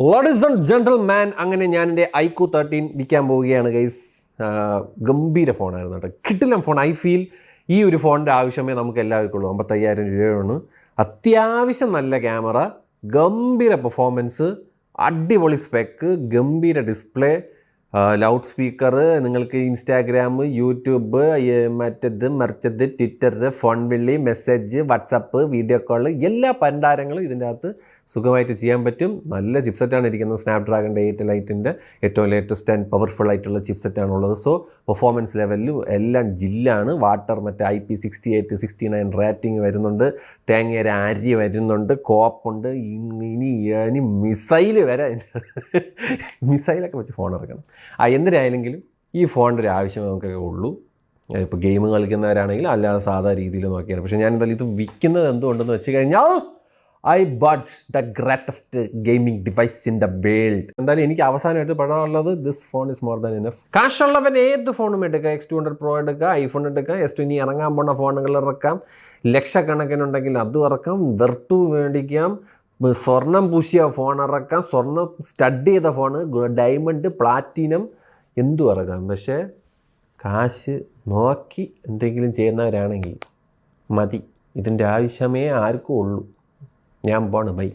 Ladies and gentleman, അങ്ങനെ ഞാൻ എൻ്റെ ഐക്യു 13 വിൽക്കാൻ പോവുകയാണ് ഗൈസ്. ഗംഭീര ഫോണായിരുന്നു കേട്ടോ, കിട്ടില്ല ഫോൺ. ഐ ഫീൽ ഈ ഒരു ഫോണിൻ്റെ ആവശ്യമേ നമുക്ക് എല്ലാവർക്കും ഉള്ളൂ. 55,000 രൂപയാണ്. അത്യാവശ്യം നല്ല ക്യാമറ, ഗംഭീര പെർഫോമൻസ്, അടിപൊളി സ്പെക്ക്, ഗംഭീര ഡിസ്പ്ലേ, ലൗഡ് സ്പീക്കർ, നിങ്ങൾക്ക് ഇൻസ്റ്റാഗ്രാം, യൂട്യൂബ്, മറ്റത് മറിച്ചത്, ട്വിറ്റർ, ഫോൺ വിളി, മെസ്സേജ്, വാട്സപ്പ്, വീഡിയോ കോൾ, എല്ലാ പണ്ടാരങ്ങളും ഇതിൻ്റെ അകത്ത് സുഖമായിട്ട് ചെയ്യാൻ പറ്റും. നല്ല ചിപ്സെറ്റാണ് ഇരിക്കുന്നത്. സ്നാപ്ഡ്രാഗൺ 8 ലൈറ്റിൻ്റെ ഏറ്റവും ലേറ്റസ്റ്റ് ആൻഡ് പവർഫുൾ ആയിട്ടുള്ള ചിപ്സെറ്റാണുള്ളത്. സോ പെർഫോമൻസ് ലെവലിലും എല്ലാം ജില്ലാണ്. വാട്ടർ മറ്റേ IP68, 69 റേറ്റിംഗ് വരുന്നുണ്ട്. തേങ്ങേര അരി വരുന്നുണ്ട്. കോപ്പുണ്ട്. ഇനി മിസൈല് വരെ മിസൈലൊക്കെ വെച്ച് ഫോൺ ഇറക്കണം. എന്തിനായാലെങ്കിലും ഈ ഫോണിൻ്റെ ഒരു ആവശ്യം നമുക്കൊക്കെ ഉള്ളൂ. ഇപ്പോൾ ഗെയിം കളിക്കുന്നവരാണെങ്കിൽ അല്ലാതെ സാധാ രീതിയിൽ നോക്കിയാണ്. പക്ഷേ ഞാൻ എന്തായാലും ഇത് വിൽക്കുന്നത് എന്തുകൊണ്ടെന്ന് വെച്ച് കഴിഞ്ഞാൽ I but the greatest gaming device in the world. എന്തായാലും എനിക്ക് അവസാനമായിട്ട് പറയാനുള്ളത് this phone is more than enough. കാശുള്ളവൻ ഏത് ഫോണും എടുക്കുക. X200 Pro എടുക്കുക, ഐഫോൺ എടുക്കുക, S20 ഇറങ്ങാൻ പോകുന്ന ഫോണുകൾ ഇറക്കാം, ലക്ഷക്കണക്കിനുണ്ടെങ്കിൽ അതും ഇറക്കാം, വെർട്ടു മേടിക്കാം, സ്വർണം പൂശിയ ഫോൺ ഇറക്കാം, സ്വർണം സ്റ്റഡ് ചെയ്ത ഫോണ്, ഡയമണ്ട്, പ്ലാറ്റിനം, എന്തും ഇറക്കാം. പക്ഷേ കാശ് നോക്കി എന്തെങ്കിലും ചെയ്യുന്നവരാണെങ്കിൽ മതി. ഇതിൻ്റെ ആവശ്യമേ ആർക്കും ഉള്ളൂ. ഞാൻ പോണ്, ബൈ.